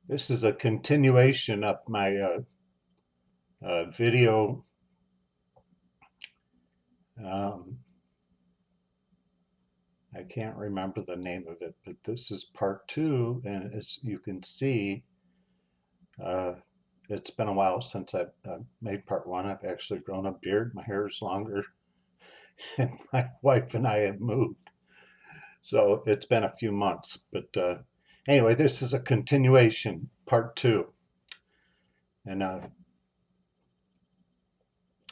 This is a continuation of my video. Um, I can't remember the name of it, but this is part two, and as you can see, uh, it's been a while since I've made part one. I've actually grown a beard, my hair is longer, and my wife and I have moved. So it's been a few months. But anyway, this is a continuation, part two. And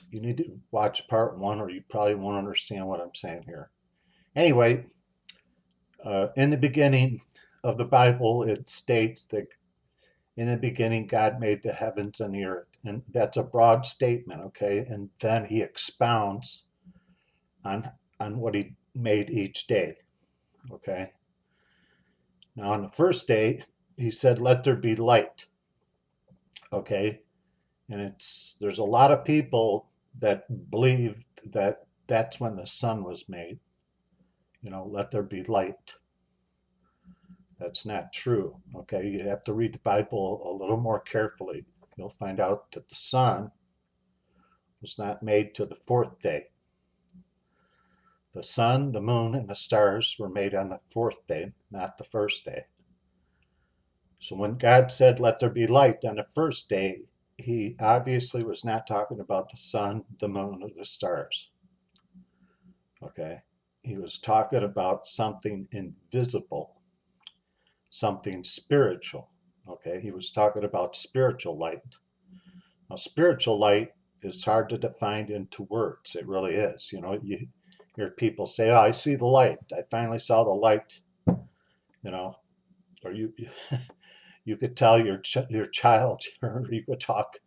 you need to watch part one, or you probably won't understand what I'm saying here. Anyway, in the beginning of the Bible, it states that in the beginning, God made the heavens and the earth. And that's a broad statement, okay? And then he expounds on, on what he made each day, okay? Now, on the first day, he said, let there be light, okay? And there's a lot of people that believe that that's when the sun was made. Let there be light. That's not true. Okay, you have to read the Bible a little more carefully. You'll find out that the sun was not made till the fourth day. The sun, the moon, and the stars were made on the fourth day, not the first day. So when God said, let there be light on the first day, he obviously was not talking about the sun, the moon, or the stars. Okay, he was talking about something invisible, something spiritual. Okay, he was talking about spiritual light. Now, spiritual light is hard to define into words. It really is. You hear people say, "Oh, I see the light. I finally saw the light." You know, or you could tell your child, or you could talk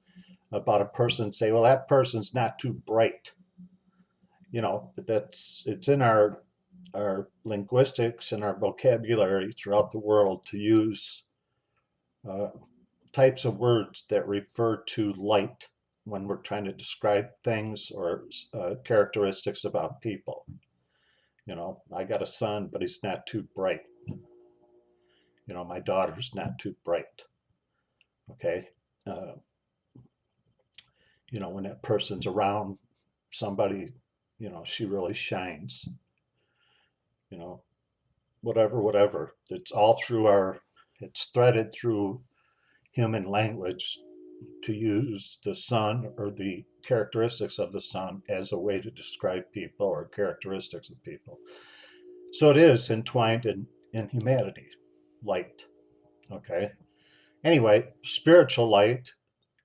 about a person and say, "Well, that person's not too bright." It's in our linguistics and our vocabulary throughout the world to use uh, types of words that refer to light when we're trying to describe things or characteristics about people. I got a son, but he's not too bright. My daughter's not too bright. Okay. Uh, when that person's around somebody, she really shines. You know, whatever. It's threaded through human language to use the sun or the characteristics of the sun as a way to describe people or characteristics of people. So it is entwined in humanity, light. Okay. Anyway, spiritual light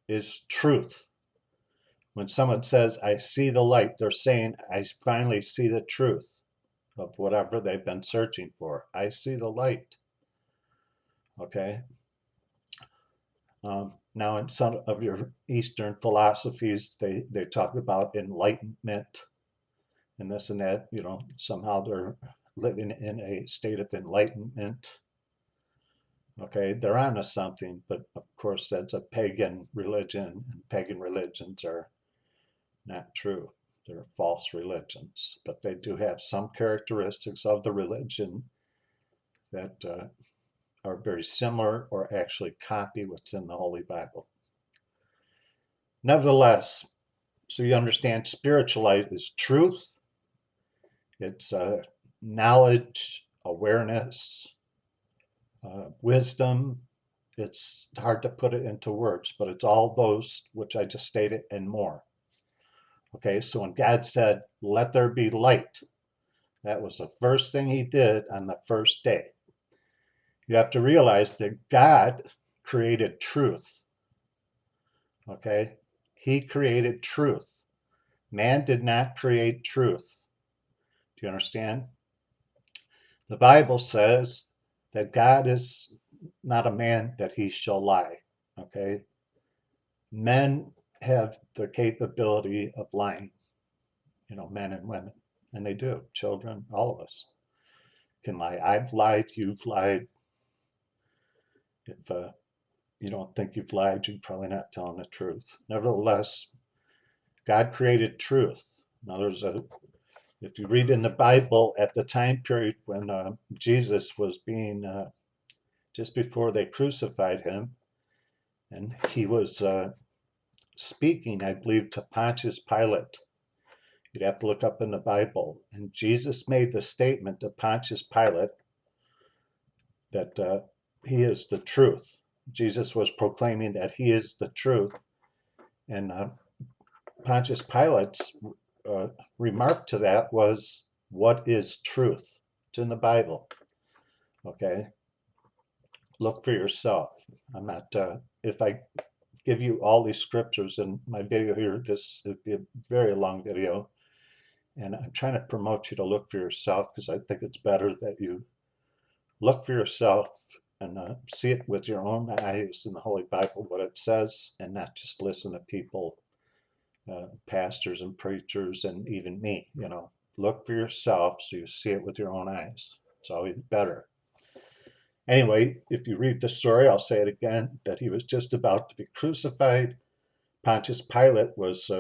is truth. When someone says, I see the light, they're saying, I finally see the truth of whatever they've been searching for. I see the light. Okay. Now, in some of your Eastern philosophies, they talk about enlightenment and this and that. Somehow they're living in a state of enlightenment. Okay, they're onto something, but of course, that's a pagan religion, and pagan religions are not true. They're false religions, but they do have some characteristics of the religion that are very similar or actually copy what's in the Holy Bible. Nevertheless, so you understand spiritual light is truth, it's knowledge, awareness, wisdom. It's hard to put it into words, but it's all those which I just stated and more. Okay, so when God said, let there be light, that was the first thing he did on the first day. You have to realize that God created truth. Okay, he created truth. Man did not create truth. Do you understand? The Bible says that God is not a man that he shall lie. Okay, men have the capability of lying, men and women, and they do. Children, all of us can lie. I've lied, you've lied. If you don't think you've lied, you're probably not telling the truth. Nevertheless, God created truth. Now, if you read in the Bible at the time period when Jesus was being just before they crucified him. And he was speaking, I believe, to Pontius Pilate. You'd have to look up in the Bible. And Jesus made the statement to Pontius Pilate that he is the truth. Jesus was proclaiming that he is the truth. And Pontius Pilate's remark to that was, "What is truth?" It's in the Bible. Okay? Look for yourself. I'm not, if I give you all these scriptures in my video here, this would be a very long video. And I'm trying to promote you to look for yourself because I think it's better that you look for yourself and see it with your own eyes in the Holy Bible, what it says, and not just listen to people, pastors and preachers, and even me. Look for yourself so you see it with your own eyes. It's always better. Anyway, if you read the story, I'll say it again, that he was just about to be crucified. Pontius Pilate was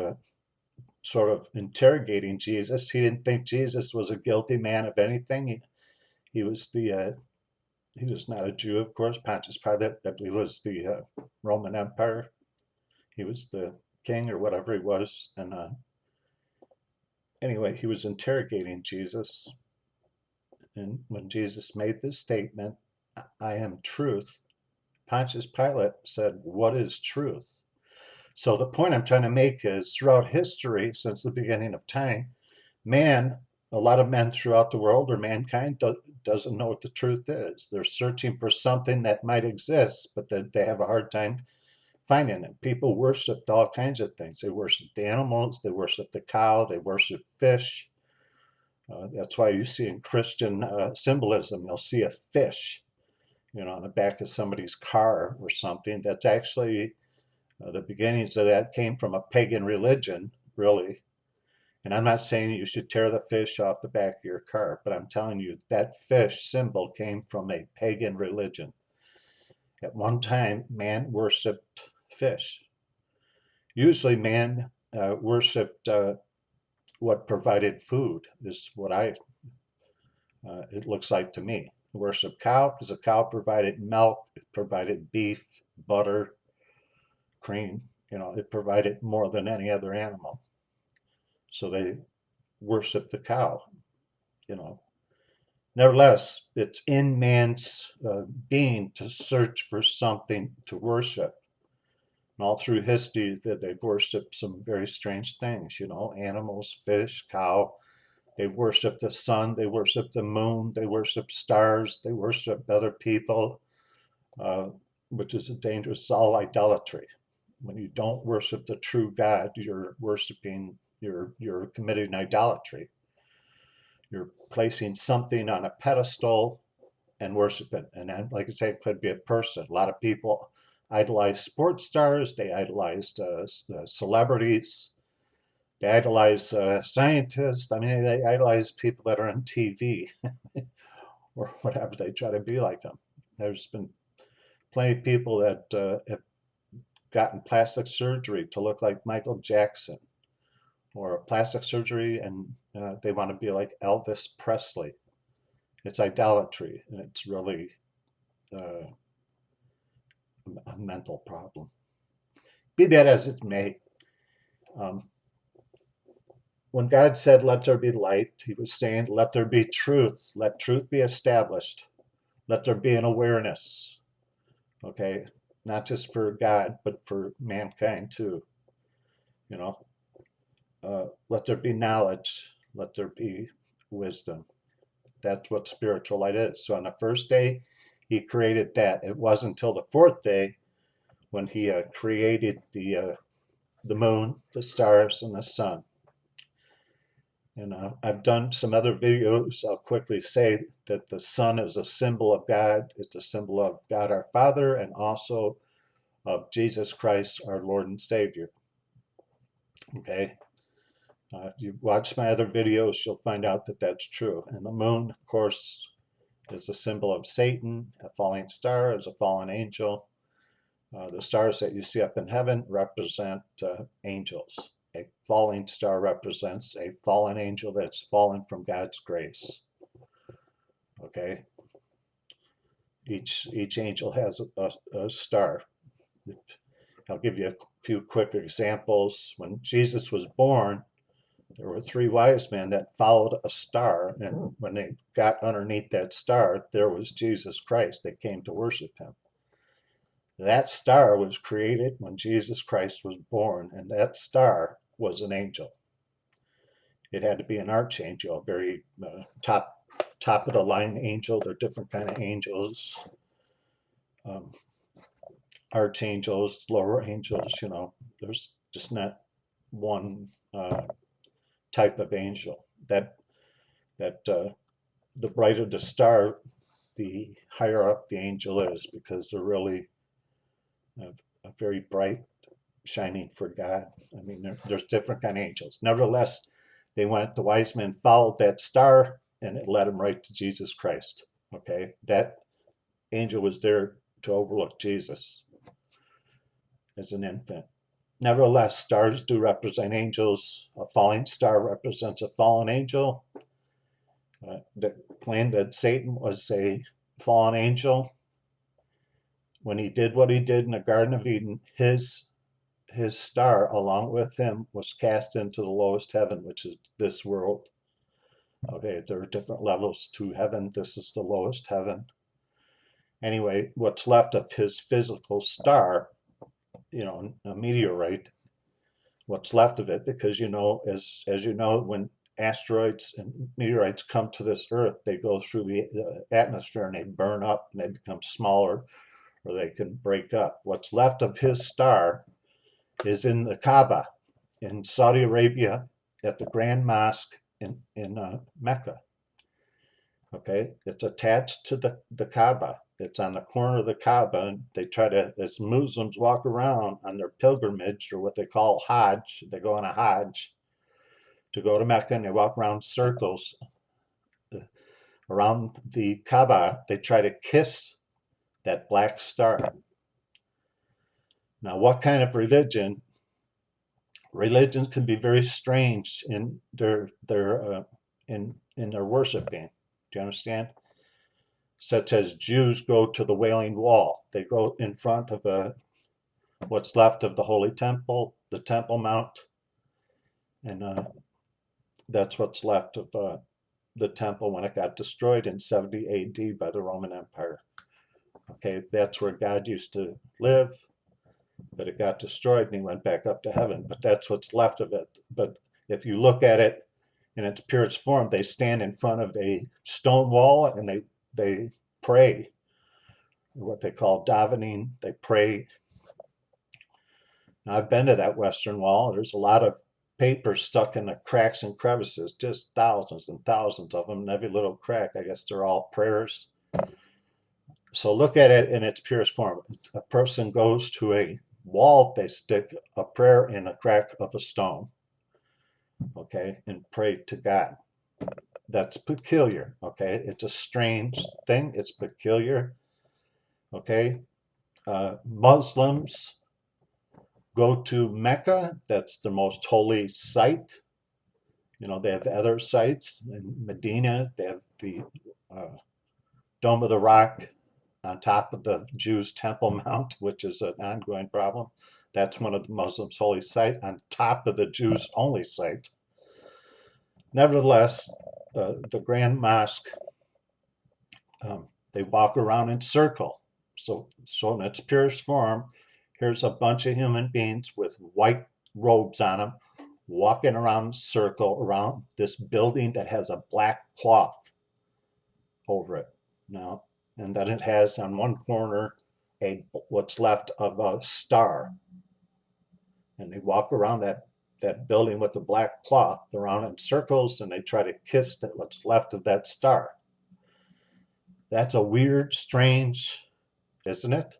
sort of interrogating Jesus. He didn't think Jesus was a guilty man of anything. He was he was not a Jew, of course. Pontius Pilate, I believe, was the Roman Empire. He was the king or whatever he was. And anyway, he was interrogating Jesus. And when Jesus made this statement, "I am truth," Pontius Pilate said, "What is truth?" So the point I'm trying to make is throughout history, since the beginning of time, a lot of men throughout the world, or mankind, doesn't know what the truth is. They're searching for something that might exist, but they have a hard time finding it. People worshiped all kinds of things. They worshiped the animals, they worshiped the cow, they worshiped fish. That's why you see in Christian symbolism, you'll see a fish, on the back of somebody's car or something. That's actually the beginnings of that came from a pagan religion, really. And I'm not saying you should tear the fish off the back of your car, but I'm telling you that fish symbol came from a pagan religion. At one time, man worshipped fish. Usually, man worshipped what provided food, is what it looks like to me. Worship cow because a cow provided milk, it provided beef, butter, cream. It provided more than any other animal. So they worship the cow. Nevertheless, it's in man's being to search for something to worship. And all through history, they've worshipped some very strange things. Animals, fish, cow. They worship the sun. They worship the moon. They worship stars. They worship other people, which is a dangerous, all idolatry. When you don't worship the true God, you're worshiping, you're committing idolatry. You're placing something on a pedestal and worship it. And then, like I say, it could be a person. A lot of people idolize sports stars. They idolize celebrities. They idolize scientists. I mean, they idolize people that are on TV or whatever. They try to be like them. There's been plenty of people that have gotten plastic surgery to look like Michael Jackson, or plastic surgery, and they want to be like Elvis Presley. It's idolatry, and it's really a mental problem. Be that as it may, when God said, "Let there be light," he was saying, "Let there be truth. Let truth be established. Let there be an awareness." Okay? Not just for God, but for mankind too. Let there be knowledge. Let there be wisdom. That's what spiritual light is. So on the first day, he created that. It wasn't until the fourth day when he created the moon, the stars, and the sun. And I've done some other videos. I'll quickly say that the sun is a symbol of God. It's a symbol of God our Father, and also of Jesus Christ, our Lord and Savior. Okay? If you watch my other videos, you'll find out that that's true. And the moon, of course, is a symbol of Satan. A falling star is a fallen angel. The stars that you see up in heaven represent angels. A falling star represents a fallen angel that's fallen from God's grace. Okay? Each angel has a star. I'll give you a few quick examples. When Jesus was born, there were three wise men that followed a star, and when they got underneath that star, there was Jesus Christ. They came to worship him. That star was created when Jesus Christ was born, and that star was an angel. It had to be an archangel, a very top of the line angel. There are different kind of angels, um, archangels, lower angels. There's just not one type of angel. The brighter the star, the higher up the angel is, because they're really a very bright, shining for God. I mean, there's different kind of angels. Nevertheless, the wise men followed that star, and it led them right to Jesus Christ. Okay, that angel was there to overlook Jesus as an infant. Nevertheless, stars do represent angels. A falling star represents a fallen angel. The claim that Satan was a fallen angel. When he did what he did in the Garden of Eden, his star, along with him, was cast into the lowest heaven, which is this world. Okay, there are different levels to heaven. This is the lowest heaven. Anyway, what's left of his physical star, a meteorite, what's left of it, because as you know, when asteroids and meteorites come to this earth, they go through the atmosphere and they burn up and they become smaller, or they can break up. What's left of his star is in the Kaaba in Saudi Arabia, at the Grand Mosque in Mecca. Okay, it's attached to the Kaaba. It's on the corner of the Kaaba, and they try to, as Muslims walk around on their pilgrimage, or what they call Hajj, they go on a Hajj to go to Mecca, and they walk around circles around the Kaaba. They try to kiss that black star. Now, what kind of religions can be very strange in their worshiping. Do you understand? Such as Jews go to the Wailing Wall. They go in front of what's left of the Holy Temple, the Temple Mount, and that's what's left of the temple when it got destroyed in 70 AD by the Roman Empire. Okay, that's where God used to live, but it got destroyed and he went back up to heaven. But that's what's left of it. But if you look at it in its purest form, they stand in front of a stone wall and they pray, what they call davening. They pray. Now, I've been to that Western Wall. There's a lot of paper stuck in the cracks and crevices, just thousands and thousands of them in every little crack. I guess they're all prayers. So look at it in its purest form. A person goes to a wall, they stick a prayer in a crack of a stone, okay, and pray to God. That's peculiar, okay? It's a strange thing. It's peculiar, okay? Muslims go to Mecca. That's the most holy site. They have other sites. In Medina, they have the Dome of the Rock on top of the Jews' Temple Mount, which is an ongoing problem. That's one of the Muslims' holy sites on top of the Jews' only site. Nevertheless, the Grand Mosque, they walk around in circle. So in its purest form, here's a bunch of human beings with white robes on them, walking around in circle around this building that has a black cloth over it. Now, and then it has on one corner what's left of a star. And they walk around that building with the black cloth around in circles, and they try to kiss what's left of that star. That's a weird, strange, isn't it?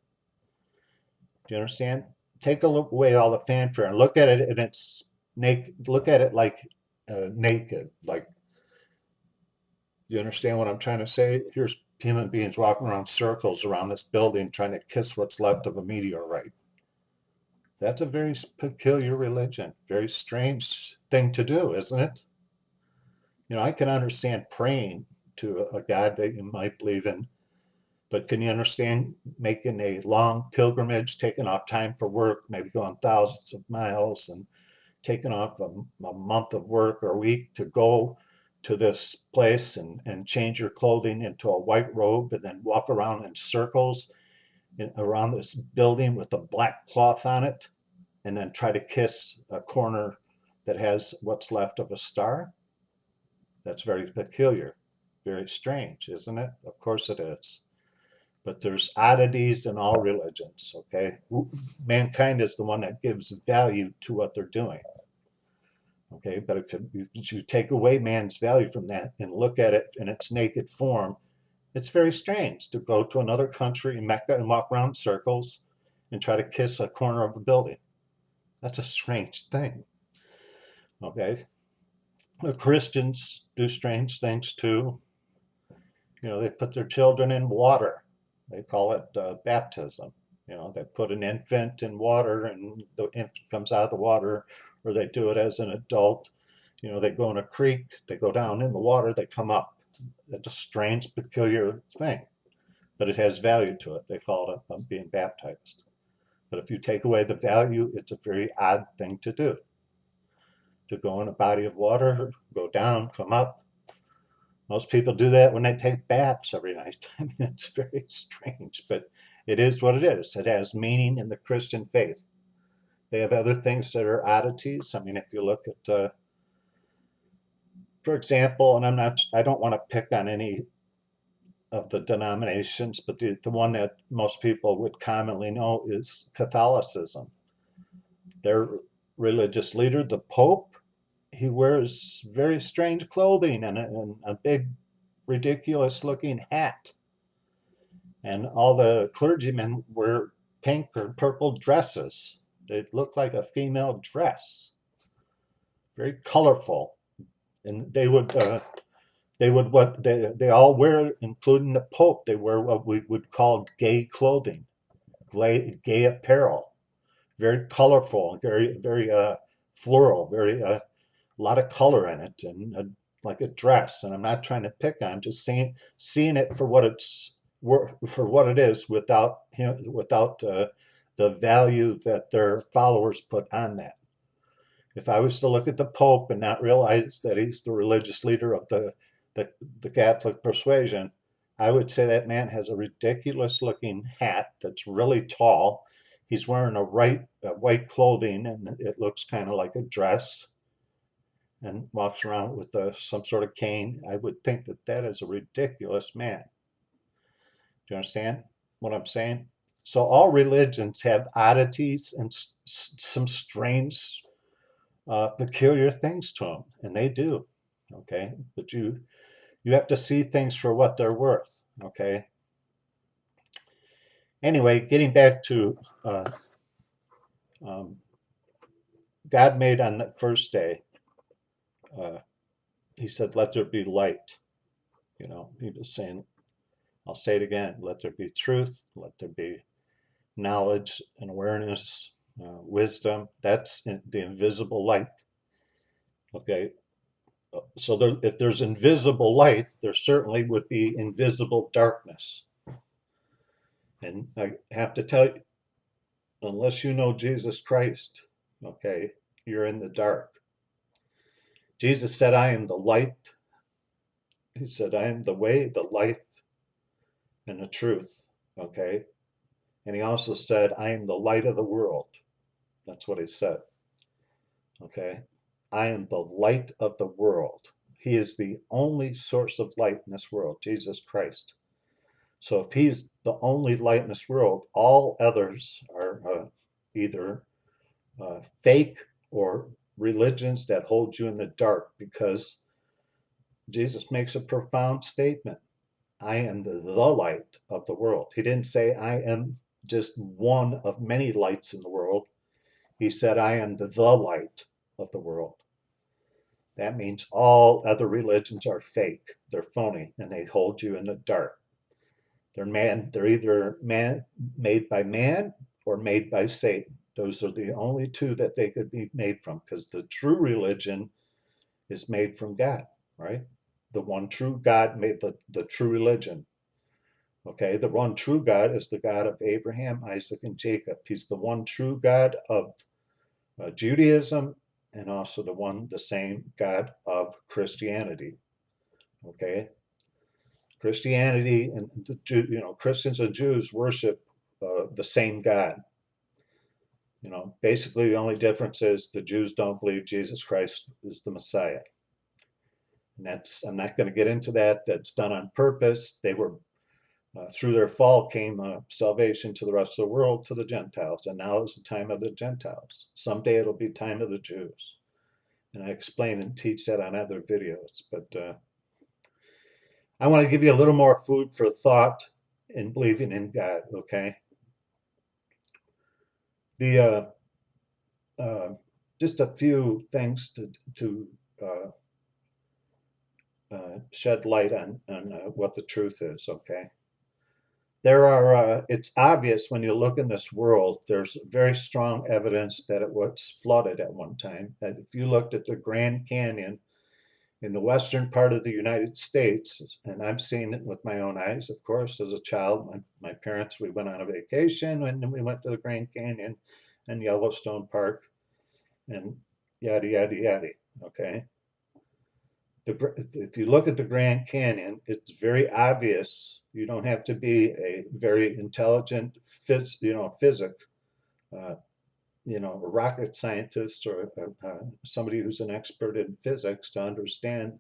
Do you understand? Take a look away all the fanfare and look at it, and it's naked. Look at it like naked. Like, you understand what I'm trying to say? Here's human beings walking around circles around this building trying to kiss what's left of a meteorite. That's a very peculiar religion, very strange thing to do, isn't it? I can understand praying to a God that you might believe in But can you understand making a long pilgrimage, taking off time for work, maybe going thousands of miles and taking off a month of work or a week to go to this place and change your clothing into a white robe and then walk around in circles around this building with a black cloth on it and then try to kiss a corner that has what's left of a star? That's very peculiar, very strange, isn't it? Of course it is. But there's oddities in all religions, okay? Mankind is the one that gives value to what they're doing, okay? But if you take away man's value from that and look at it in its naked form, it's very strange to go to another country in Mecca and walk around in circles and try to kiss a corner of a building. That's a strange thing, okay? The Christians do strange things too. You know, they put their children in water. They call it baptism. You know, they put an infant in water and the infant comes out of the water, or they do it as an adult. You know, they go in a creek, they go down in the water, they come up. It's a strange, peculiar thing, but it has value to it. They call it being baptized. But if you take away the value, it's a very odd thing to do. To go in a body of water, go down, come up. Most people do that when they take baths every night. I mean, it's very strange, but it is what it is. It has meaning in the Christian faith. They have other things that are oddities. I mean, if you look at, for example, and I don't want to pick on any of the denominations, but the one that most people would commonly know is Catholicism. Their religious leader, the Pope, he wears very strange clothing and a big, ridiculous looking hat. And all the clergymen wear pink or purple dresses. They look like a female dress, very colorful. And they would what they all wear, including the Pope. They wear what we would call gay clothing, gay apparel, very colorful, very floral, very a lot of color in it, and like a dress. And I'm not trying to pick on, I'm just seeing it for what it is, without the value that their followers put on that. If I was to look at the Pope and not realize that he's the religious leader of the Catholic persuasion, I would say that man has a ridiculous looking hat that's really tall. He's wearing a white clothing and it looks kind of like a dress, and walks around with some sort of cane. I would think that that is a ridiculous man. Do you understand what I'm saying? So all religions have oddities and some strange, peculiar things to them, and they do. Okay, but you have to see things for what they're worth. Okay. Anyway, getting back to um, God made on the first day. He said, "Let there be light." You know, he was saying, I'll say it again: let there be truth. Let there be knowledge and awareness, wisdom. That's the invisible light. Okay. So if there's invisible light, there certainly would be invisible darkness. And I have to tell you, unless you know Jesus Christ, okay, you're in the dark. Jesus said, I am the light. He said, I am the way, the life, and the truth. Okay. And he also said, I am the light of the world. That's what he said. Okay. I am the light of the world. He is the only source of light in this world, Jesus Christ. So if he's the only light in this world, all others are either fake or religions that hold you in the dark, because Jesus makes a profound statement. I am the light of the world. He didn't say I am just one of many lights in the world. He said I am the light of the world. That means all other religions are fake. They're phony and they hold you in the dark. They're either made by man or made by Satan. Those are the only two that they could be made from, because the true religion is made from God, right? The one true God made the true religion. Okay, the one true God is the God of Abraham, Isaac, and Jacob. He's the one true God of Judaism, and also the same God of Christianity. Okay, Christianity and the Christians and Jews worship the same God. Basically the only difference is the Jews don't believe Jesus Christ is the Messiah. And I'm not going to get into that. That's done on purpose. They were through their fall came salvation to the rest of the world, to the Gentiles, and now is the time of the Gentiles. Someday it'll be time of the Jews, and I explain and teach that on other videos. But I want to give you a little more food for thought in believing in God. Okay, the just a few things to uh, shed light on what the truth is. Okay. It's obvious when you look in this world, there's very strong evidence that it was flooded at one time. That if you looked at the Grand Canyon in the western part of the United States, and I've seen it with my own eyes, of course, as a child, my parents, we went on a vacation and we went to the Grand Canyon and Yellowstone Park and yada, yada, yada. Okay. If you look at the Grand Canyon, it's very obvious. You don't have to be a very intelligent physic, uh, a rocket scientist or somebody who's an expert in physics to understand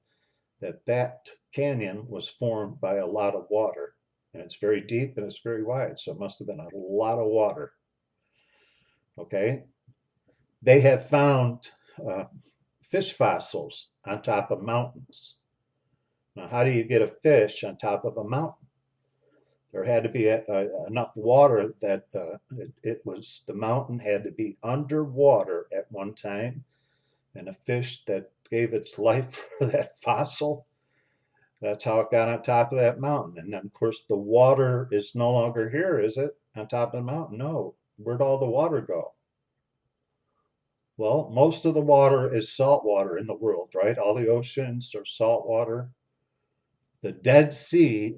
that that canyon was formed by a lot of water. And it's very deep and it's very wide, so it must have been a lot of water. Okay? They have found fish fossils on top of mountains. Now, how do you get a fish on top of a mountain? There had to be enough water that the mountain had to be underwater at one time, and a fish that gave its life for that fossil, that's how it got on top of that mountain. And then, of course, the water is no longer here, is it? On top of the mountain? No. Where'd all the water go? Well, most of the water is salt water in the world, right? All the oceans are salt water. The Dead Sea,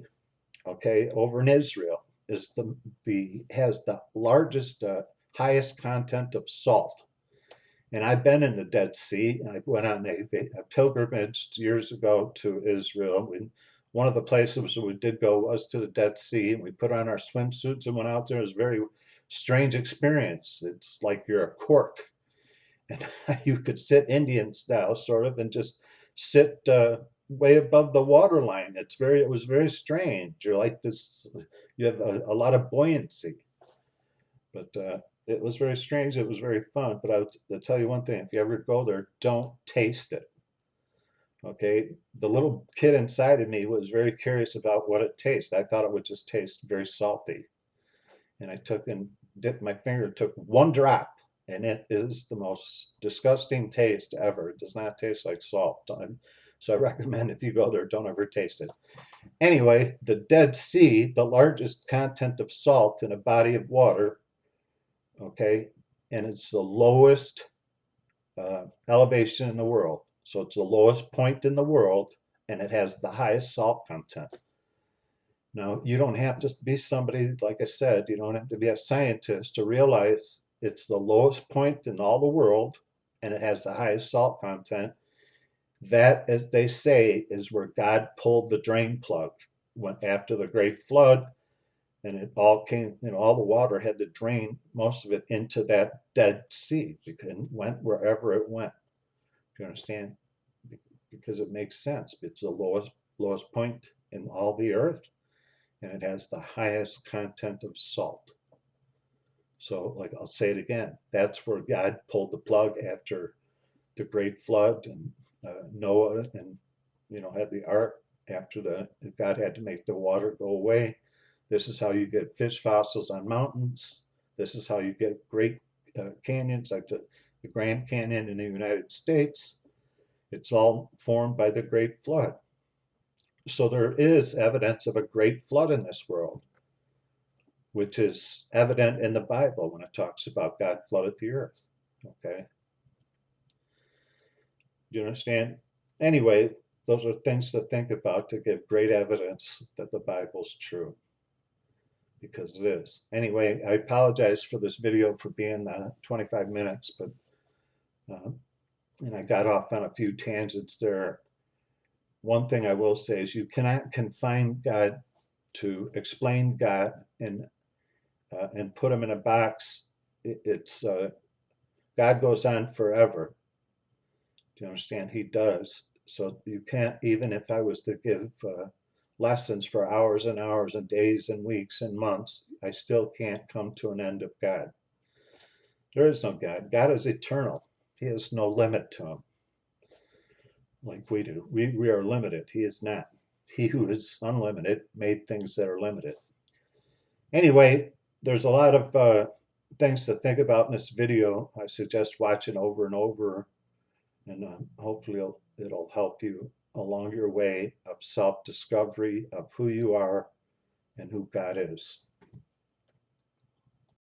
okay, over in Israel, is has the largest, highest content of salt. And I've been in the Dead Sea. I went on a pilgrimage years ago to Israel. One of the places we did go was to the Dead Sea, and we put on our swimsuits and went out there. It was a very strange experience. It's like you're a cork, and you could sit Indian style, sort of, and just sit way above the water line. It was very strange. You're like this, you have a lot of buoyancy, but it was very strange. It was very fun. But I'll tell you one thing: if you ever go there, don't taste it. Okay, the little kid inside of me was very curious about what it tastes. I thought it would just taste very salty, and I took and dipped my finger, took one drop, and it is the most disgusting taste ever. It does not taste like salt. So I recommend if you go there, don't ever taste it. Anyway, the Dead Sea, the largest content of salt in a body of water, okay, and it's the lowest elevation in the world. So it's the lowest point in the world, and it has the highest salt content. Now, you don't have to be somebody, like I said, you don't have to be a scientist to realize it's the lowest point in all the world and it has the highest salt content. That, as they say, is where God pulled the drain plug when after the great flood, and it all came, all the water had to drain most of it into that Dead Sea because it went wherever it went. Do you understand? Because it makes sense. It's the lowest point in all the earth, and it has the highest content of salt. So, like I'll say it again, that's where God pulled the plug after the great flood, and Noah, and had the ark after God had to make the water go away. This is how you get fish fossils on mountains. This is how you get great canyons like the Grand Canyon in the United States. It's all formed by the great flood. So there is evidence of a great flood in this world, which is evident in the Bible when it talks about God flooded the earth. Okay. Do you understand? Anyway, those are things to think about to give great evidence that the Bible's true. because it is. Anyway, I apologize for this video for being 25 minutes, but uh, and I got off on a few tangents there. One thing I will say is you cannot confine God to explain God and put him in a box. It's God goes on forever. Do you understand? He does. So you can't, even if I was to give lessons for hours and hours and days and weeks and months, I still can't come to an end of God. There is no God. God is eternal. He has no limit to him like we do. We are limited. He is not. He who is unlimited made things that are limited. Anyway, there's a lot of things to think about in this video. I suggest watching over and over, and hopefully it'll help you along your way of self-discovery of who you are and who God is.